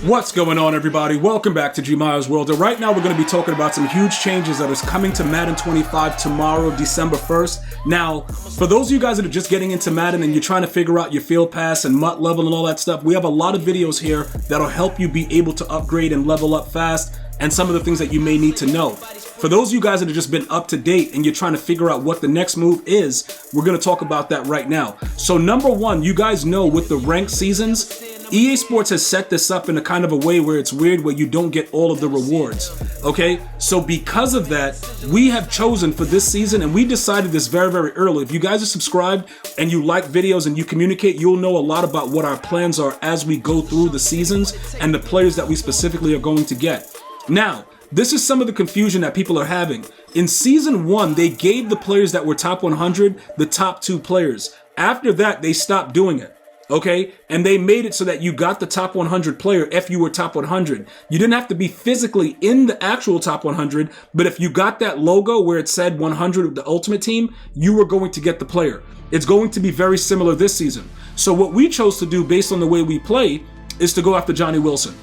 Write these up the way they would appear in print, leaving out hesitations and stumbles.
What's going on, everybody? Welcome back to GmiasWorld. And right now we're going to be talking about some huge changes that is coming to Madden 25 tomorrow, December 1st. Now, for those of you guys that are just getting into Madden and you're trying to figure out your field pass and MUT level and all that stuff, we have a lot of videos here that'll help you be able to upgrade and level up fast and some of the things that you may need to know. For those of you guys that have just been up to date and you're trying to figure out what the next move is, we're going to talk about that right now. So number one, you guys know with the ranked seasons, EA Sports has set this up in a kind of a way where it's weird, where you don't get all of the rewards, okay? So because of that, we have chosen for this season, and we decided this very, very early. If you guys are subscribed and you like videos and you communicate, you'll know a lot about what our plans are as we go through the seasons and the players that we specifically are going to get. Now, this is some of the confusion that people are having. In Season 1, they gave the players that were top 100 the top 2 players. After that, they stopped doing it. Okay, and they made it so that you got the top 100 player if you were top 100. You didn't have to be physically in the actual top 100, but if you got that logo where it said 100 of the Ultimate Team, you were going to get the player. It's going to be very similar this season. So what we chose to do based on the way we play is to go after Johnny Wilson.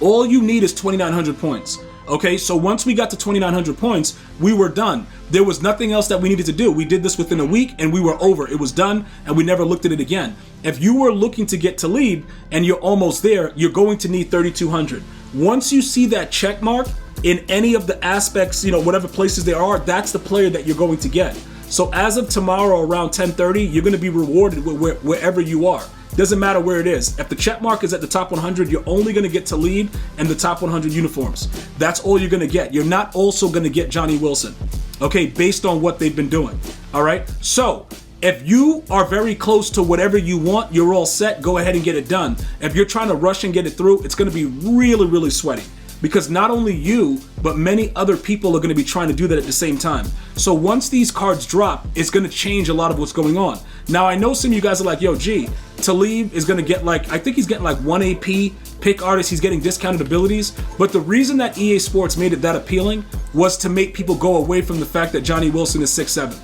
All you need is 2,900 points. Okay, so once we got to 2,900 points, we were done. There was nothing else that we needed to do. We did this within a week and we were over. It was done and we never looked at it again. If you were looking to get Talib and you're almost there, you're going to need 3,200. Once you see that check mark in any of the aspects, whatever places there are, that's the player that you're going to get. So as of tomorrow around 10:30, you're going to be rewarded wherever you are. Doesn't matter where it is. If the check mark is at the top 100, you're only going to get Talib and the top 100 uniforms. That's all you're going to get. You're not also going to get Johnny Wilson, okay, based on what they've been doing, all right? So if you are very close to whatever you want, you're all set, go ahead and get it done. If you're trying to rush and get it through, it's going to be really, really sweaty. Because not only you, but many other people are going to be trying to do that at the same time. So once these cards drop, it's going to change a lot of what's going on. Now, I know some of you guys are like, yo, G, Talib is going to get I think he's getting 1 AP, pick artist, he's getting discounted abilities. But the reason that EA Sports made it that appealing was to make people go away from the fact that Johnny Wilson is 6'7".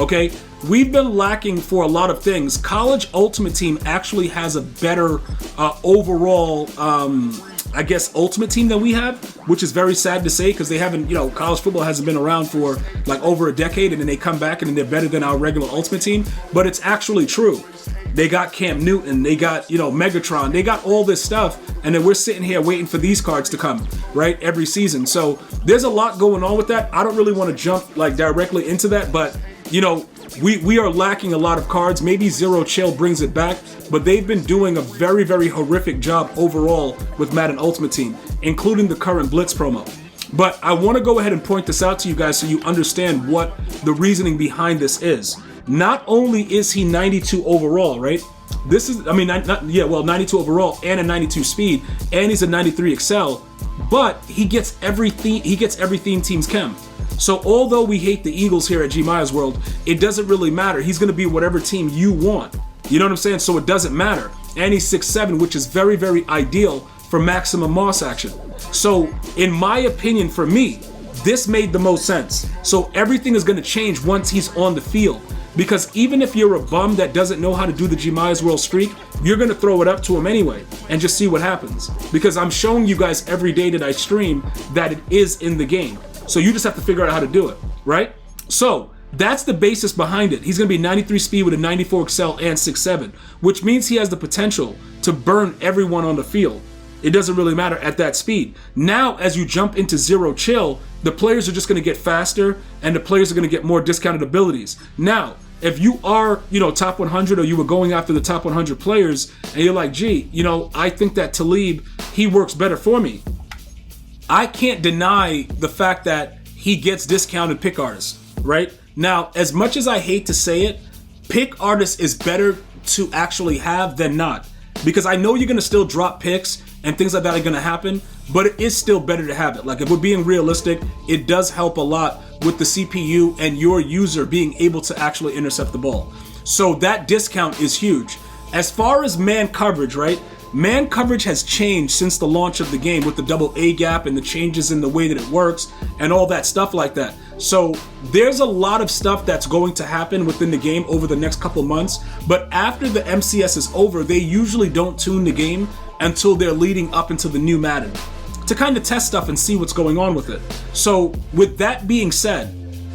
Okay, we've been lacking for a lot of things. College Ultimate Team actually has a better overall Ultimate Team than we have, which is very sad to say because they haven't, college football hasn't been around for over a decade, and then they come back and they're better than our regular Ultimate Team. But it's actually true. They got Cam Newton, they got, Megatron, they got all this stuff, and then we're sitting here waiting for these cards to come, right, every season. So there's a lot going on with that. I don't really want to jump directly into that, but we are lacking a lot of cards. Maybe Zero Chill brings it back, but they've been doing a very, very horrific job overall with Madden Ultimate Team, including the current Blitz promo. But I want to go ahead and point this out to you guys so you understand what the reasoning behind this is. Not only is he 92 overall, right? This is, 92 overall and a 92 speed, and he's a 93 Excel, but he gets everything. He gets everything Team's Chem. So although we hate the Eagles here at GmiasWorld, it doesn't really matter. He's going to be whatever team you want. You know what I'm saying? So it doesn't matter. And he's 6'7", which is very, very ideal for maximum Moss action. So in my opinion, for me, this made the most sense. So everything is going to change once he's on the field. Because even if you're a bum that doesn't know how to do the GmiasWorld streak, you're going to throw it up to him anyway and just see what happens. Because I'm showing you guys every day that I stream that it is in the game. So you just have to figure out how to do it, right? So that's the basis behind it. He's going to be 93 speed with a 94 Excel and 6'7", which means he has the potential to burn everyone on the field. It doesn't really matter at that speed. Now, as you jump into Zero Chill, the players are just going to get faster and the players are going to get more discounted abilities. Now, if you are, top 100 or you were going after the top 100 players and you're like, gee, I think that Talib, he works better for me. I can't deny the fact that he gets discounted pick artists, right? Now, as much as I hate to say it, pick artists is better to actually have than not. Because I know you're going to still drop picks and things like that are going to happen, but it is still better to have it. If we're being realistic, it does help a lot with the CPU and your user being able to actually intercept the ball. So that discount is huge. As far as man coverage, right? Man coverage has changed since the launch of the game with the double A gap and the changes in the way that it works and all that stuff like that. So there's a lot of stuff that's going to happen within the game over the next couple months, but after the MCS is over, they usually don't tune the game until they're leading up into the new Madden to kind of test stuff and see what's going on with it. So with that being said,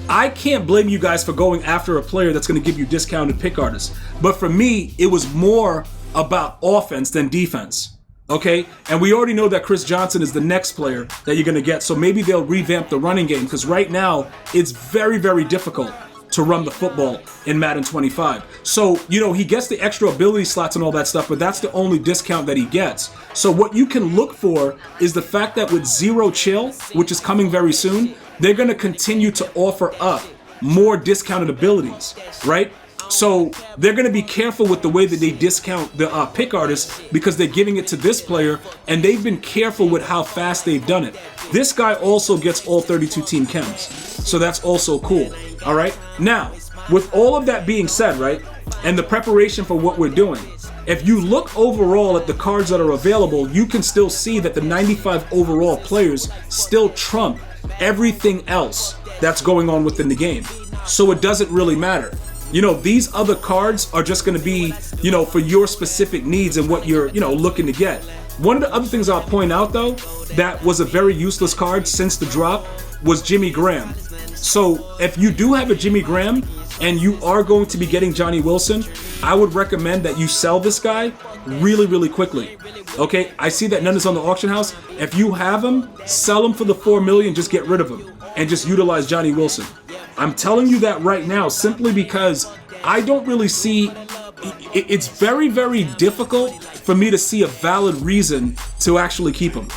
I can't blame you guys for going after a player that's going to give you discounted pick artists. But for me, it was more about offense than defense. Okay? And we already know that Chris Johnson is the next player that you're going to get. So maybe they'll revamp the running game, because right now it's very, very difficult to run the football in Madden 25. So, you know, he gets the extra ability slots and all that stuff, but that's the only discount that he gets. So what you can look for is the fact that with Zero Chill, which is coming very soon, they're going to continue to offer up more discounted abilities, right? So they're going to be careful with the way that they discount the pick artists, because they're giving it to this player, and they've been careful with how fast they've done it. This guy also gets all 32 team chems, so that's also cool. All right. Now, with all of that being said, right, and the preparation for what we're doing, if you look overall at the cards that are available, you can still see that the 95 overall players still trump everything else that's going on within the game. So it doesn't really matter. You know, these other cards are just going to be, you know, for your specific needs and what you're, you know, looking to get. One of the other things I'll point out, though, that was a very useless card since the drop was Jimmy Graham. So if you do have a Jimmy Graham and you are going to be getting Johnny Wilson, I would recommend that you sell this guy really, really quickly. Okay, I see that none is on the auction house. If you have him, sell him for the $4 million, just get rid of him and just utilize Johnny Wilson. I'm telling you that right now simply because I don't really see, it's very, very difficult for me to see a valid reason to actually keep him.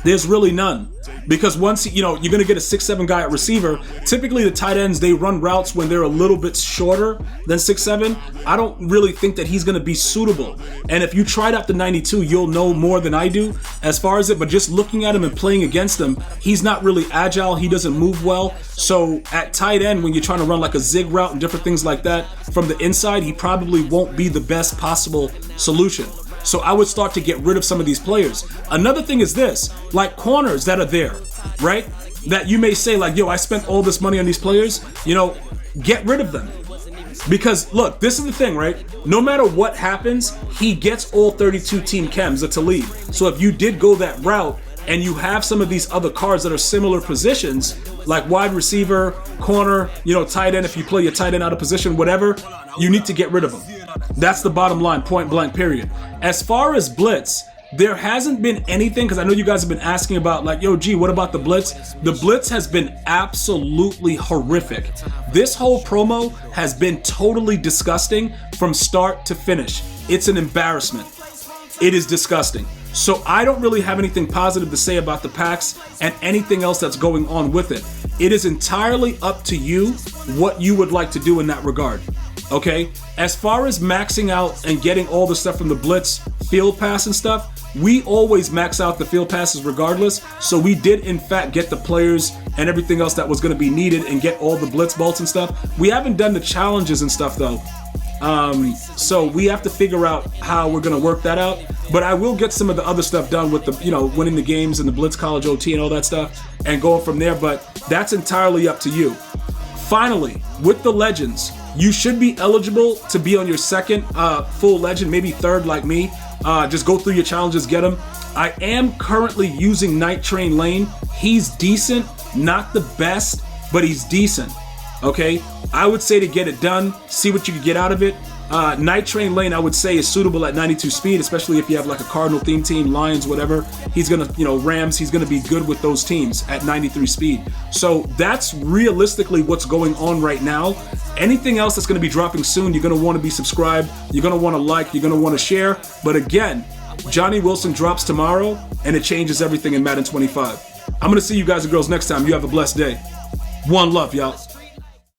There's really none. Because once, you know, you're going to get a 6'7" guy at receiver, typically the tight ends, they run routes when they're a little bit shorter than 6'7". I don't really think that he's going to be suitable. And if you tried out the 92, you'll know more than I do as far as it. But just looking at him and playing against him, he's not really agile. He doesn't move well. So at tight end, when you're trying to run like a zig route and different things like that from the inside, he probably won't be the best possible solution. So I would start to get rid of some of these players. Another thing is this, like corners that are there, right? That you may say like, yo, I spent all this money on these players, you know, get rid of them. Because look, this is the thing, right? No matter what happens, he gets all 32 team chems, the Talib. So if you did go that route and you have some of these other cards that are similar positions, like wide receiver, corner, you know, tight end, if you play your tight end out of position, whatever, you need to get rid of them. That's the bottom line, point blank, period. As far as blitz, there hasn't been anything, because I know you guys have been asking about like, yo, G, what about the blitz? The blitz has been absolutely horrific. This whole promo has been totally disgusting from start to finish. It's an embarrassment. It is disgusting. So I don't really have anything positive to say about the packs and anything else that's going on with it. It is entirely up to you what you would like to do in that regard. Okay? As far as maxing out and getting all the stuff from the Blitz field pass and stuff, we always max out the field passes regardless. So we did in fact get the players and everything else that was going to be needed and get all the Blitz bolts and stuff. We haven't done the challenges and stuff though. So we have to figure out how we're going to work that out. But I will get some of the other stuff done with the, you know, winning the games and the Blitz College OT and all that stuff and going from there. But that's entirely up to you. Finally, with the Legends, you should be eligible to be on your second full Legend, maybe third like me. Just go through your challenges, get them. I am currently using Night Train Lane. He's decent, not the best, but he's decent. Okay, I would say to get it done, see what you can get out of it. Night Train Lane, I would say, is suitable at 92 speed, especially if you have like a Cardinal theme team, Lions, whatever. He's gonna, you know, Rams, he's gonna be good with those teams at 93 speed. So that's realistically what's going on right now. Anything else that's gonna be dropping soon, you're gonna wanna be subscribed, you're gonna wanna like, you're gonna wanna share. But again, Johnny Wilson drops tomorrow and it changes everything in Madden 25. I'm gonna see you guys and girls next time. You have a blessed day. One love, y'all.